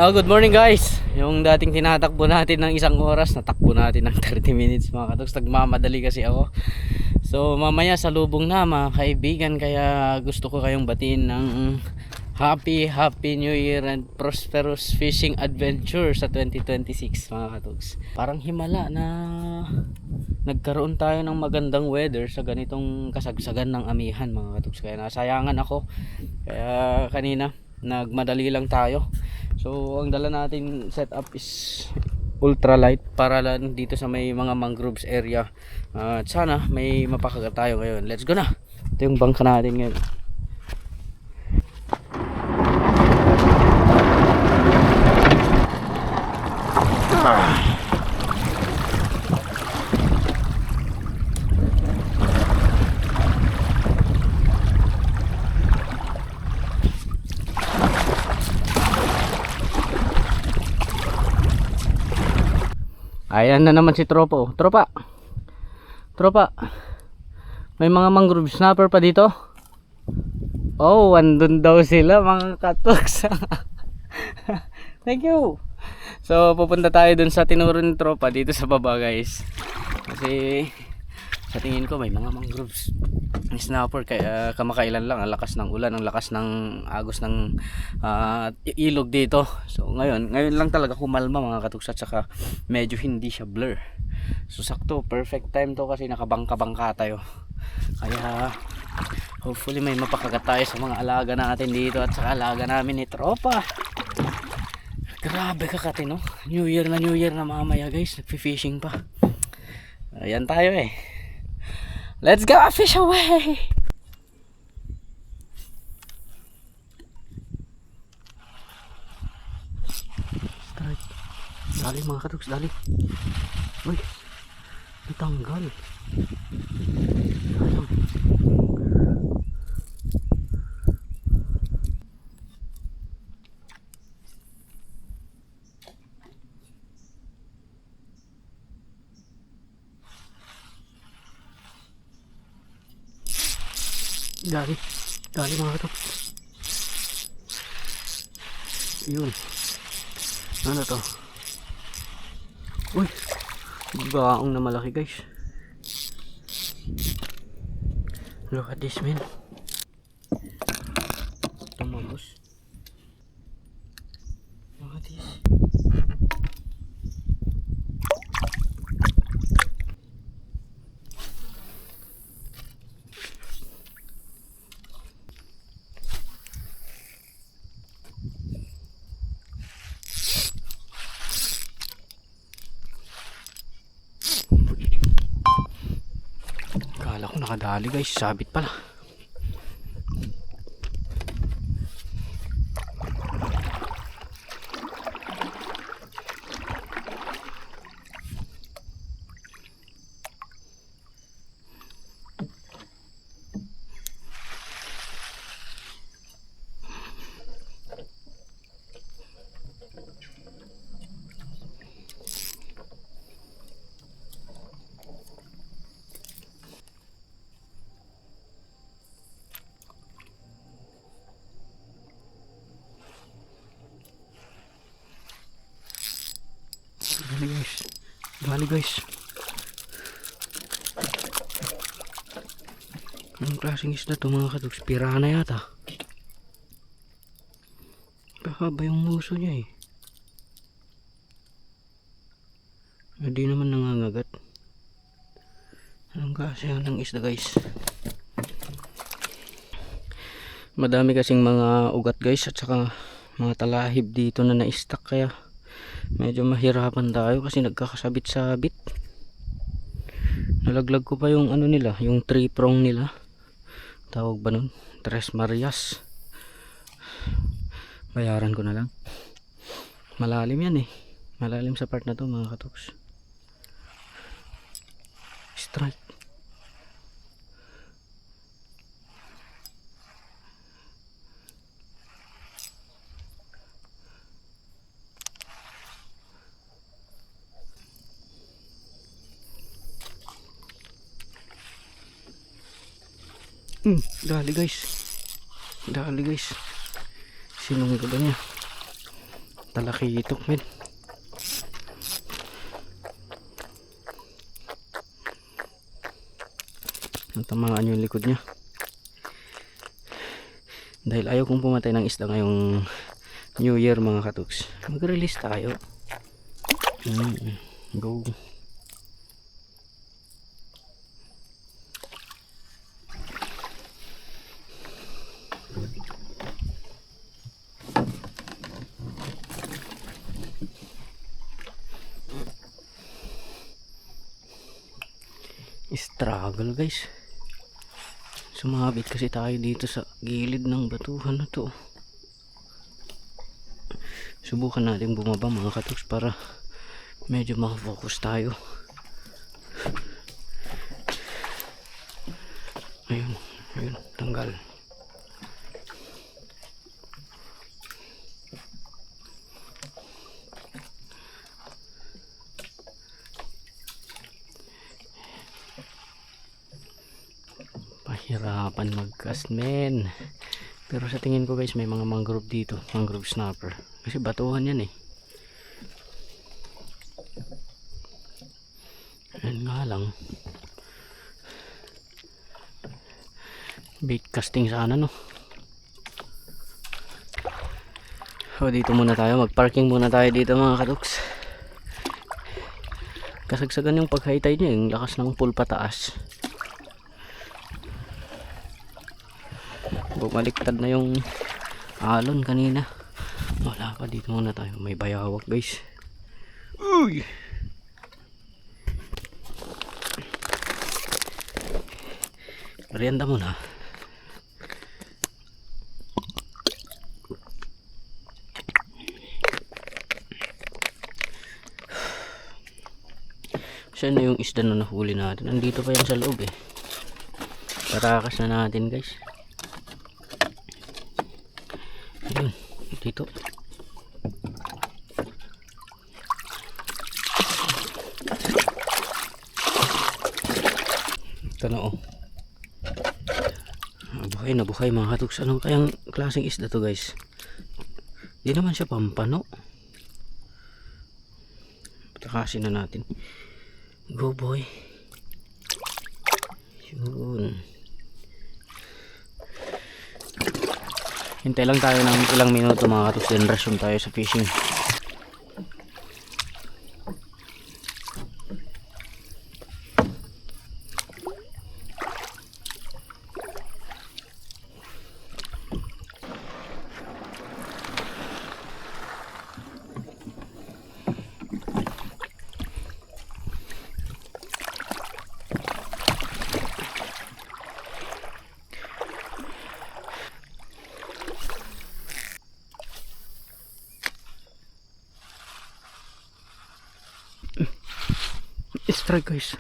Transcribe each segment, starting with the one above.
Good morning guys. Yung dating tinatakbo natin ng isang oras, natakbo natin ng 30 minutes mga katoks. Nagmamadali kasi ako. So mamaya salubong na mga kaibigan, kaya gusto ko kayong batiin ng Happy New Year and prosperous fishing adventure sa 2026 mga katoks. Parang himala na nagkaroon tayo ng magandang weather sa ganitong kasagsagan ng amihan mga katoks. Kaya nasayangan ako. Kaya kanina nagmadali lang tayo. So ang dala natin setup is ultralight para lang dito sa may mga mangroves area. At sana may mapakagat tayo ngayon. Let's go na. Ito yung bangka natin ngayon. Ayan na naman si Tropa. Oh. Tropa. May mga mangrove snapper pa dito. Oh, andun daw sila mga katoks. Thank you. So pupunta tayo dun sa tinuro ni Tropa dito sa baba guys. Kasi sa tingin ko may mga mangroves snapper, kaya kamakailan lang ang lakas ng ulan, ang lakas ng agos ng ilog dito. So ngayon lang talaga kumalma mga katoks, at saka medyo hindi siya blur. So sakto, perfect time to kasi nakabangka-bangka tayo. Kaya hopefully may mapakagat tayo sa mga alaga natin dito at sa alaga namin ni Tropa. Grabe kakatino. New Year na mamaya guys, nagfi-fishing pa. Ayan tayo eh. Let's go fish away. Dali mga katoks, dali. Uy, natanggal. Sayang. Dali mga katoks. Yun. Ano to? Uy, baong na malaki guys. Look at this man. Tumagos. Look at this. Kala ko nakadali guys, sabit pala. Dali guys. Anong klaseng isda to mga katoks? Pirana yata. Kahaba yung muso niya eh. Hindi naman nangangagat. Anong klase ng isda guys? Madami kasing mga ugat guys, at saka mga talahib dito na na-stack, kaya medyo mahirapan tayo kasi nagkakasabit-sabit. Nalaglag ko pa yung ano nila, yung 3-prong nila. Tawag ba nun? Tres Marias. Bayaran ko na lang. Malalim yan eh. Malalim sa part na to mga katoks. Strike. Dali guys. Sinunod ko niya. Talakitok men. Natamaan yung likod niya. Dahil ayaw kong pumatay ng isda ngayong New Year mga katuks. Mag-release tayo. Go. Struggle guys. Sumabit kasi tayo dito sa gilid ng batuhan na to. Subukan natin bumaba mga katuks para medyo makafocus tayo. Ayun, ayun, tanggal. Pahirapan mag-cast men. Pero sa tingin ko guys may mga mangrove dito, mangrove snapper. Kasi batuhan yan eh. Yan nga lang. Bait casting sana no. So dito muna tayo, mag-parking muna tayo dito mga katuks. Kasagsagan yung pag-high tide niya, yung lakas ng pool pataas. Bumaliktad na yung alon kanina. Wala pa, dito muna tayo, may bayawak guys. Uy! Merienda muna. Siya na yung isda na nahuli natin. Nandito pa yan sa loob eh. Tarakas na natin guys. Ayun, dito. Ito na oh. Nabuhay, nabuhay mga katuks. Anong kayang klaseng isda to guys? Di naman siya pampano. Patakasin na natin. Go boy. Yun. Hintay lang tayo ng ilang minuto mga katuks. Then resume tayo sa fishing. Strike guys.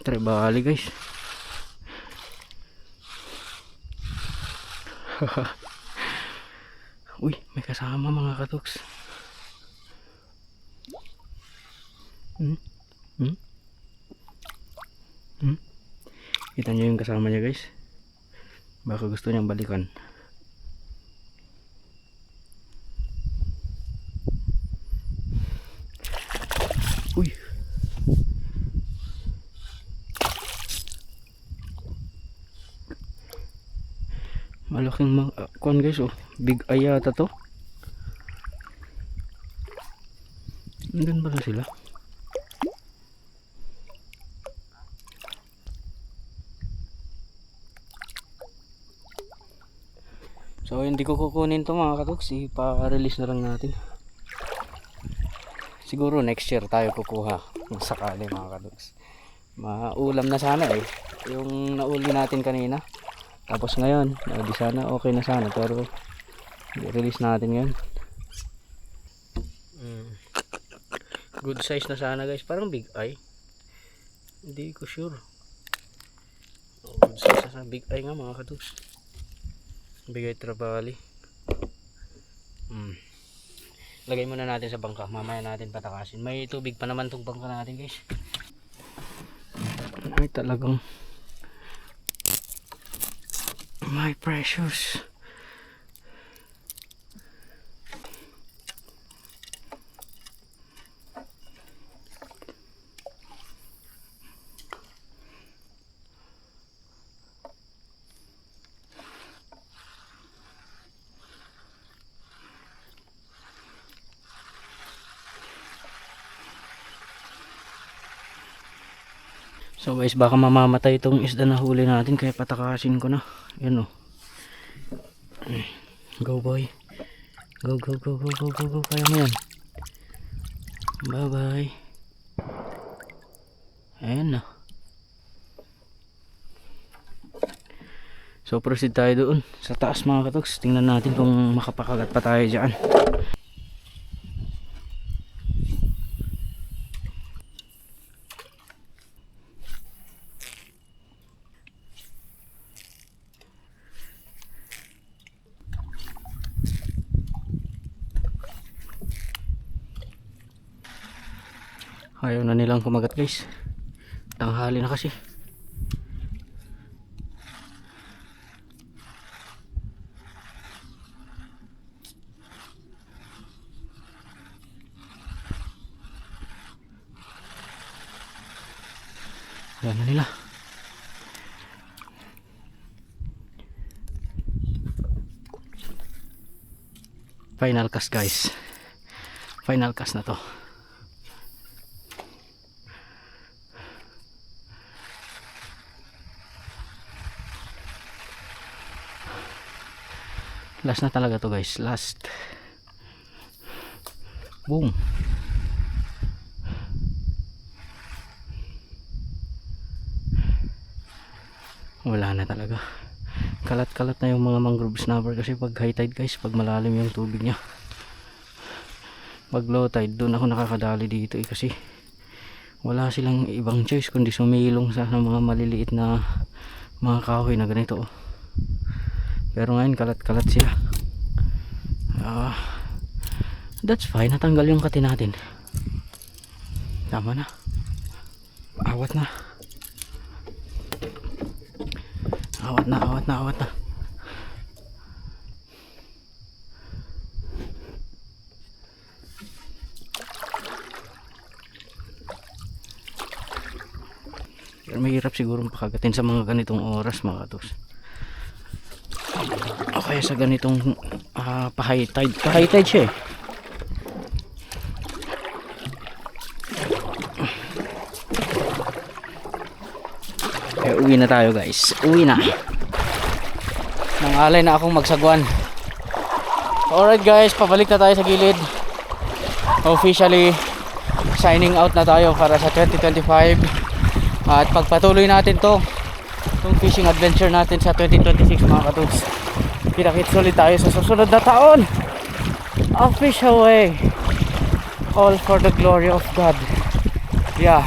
Trebali guys. Uy, may kasama mga katuks. Kita nyo yung kasama niya guys. Baka gusto niyang balikan. Uy. Malaking kuan guys oh. Big eye yata to. Andun pala sila. So hindi ko kukunin to mga katuks. Ipa-release na lang natin. Siguro next year tayo kukuha. Masakali mga katuks. Maulam na sana eh. Yung nauli natin kanina. Tapos ngayon, di sana okay na sana. Pero i-release natin ngayon. Good size na sana guys. Parang big eye. Hindi ko sure. Good size na sana. Big eye nga mga katuks. Bigay trabali. Lagay muna natin sa bangka. Mamaya natin patakasin. May tubig pa naman tong bangka natin guys. Ay talagang My precious. So guys, baka mamamatay itong isda na huli natin, kaya patakasin ko na. Yan o. Go boy. Go go go go go go go. Kaya mo yan. Bye bye. Ayan na. So proceed tayo doon sa taas mga katoks. Tingnan natin kung makapakagat pa tayo dyan. Ayaw na nilang kumagat guys. Tanghali na kasi. Ayaw na nila. Final cast guys. Final cast na to. Last na talaga to guys, last. Boom. Wala na talaga. Kalat-kalat na yung mga mangrove snapper kasi pag high tide guys, pag malalim yung tubig niya. Pag low tide, doon ako nakakadali dito kasi wala silang ibang choice kundi sumilong sa mga maliliit na mga kahoy na ganito. Pero ngayon kalat-kalat sila. That's fine, natanggal yung kati natin. Tama na. Awat na. Awat na, awat na, awat na. Pero mahirap siguro pakagatin sa mga ganitong oras mga katos. O kaya sa ganitong pa-high tide. Pa-high tide siya eh. Kaya uwi na tayo guys. Uwi na. Nangalay na akong magsagwan. Alright guys, pabalik na tayo sa gilid. Officially signing out na tayo para sa 2025. At pagpatuloy natin itong fishing adventure natin sa 2026 mga katugs. Kita-kits ulit tayo sa susunod na taon. A fish away, all for the glory of God. Yeah.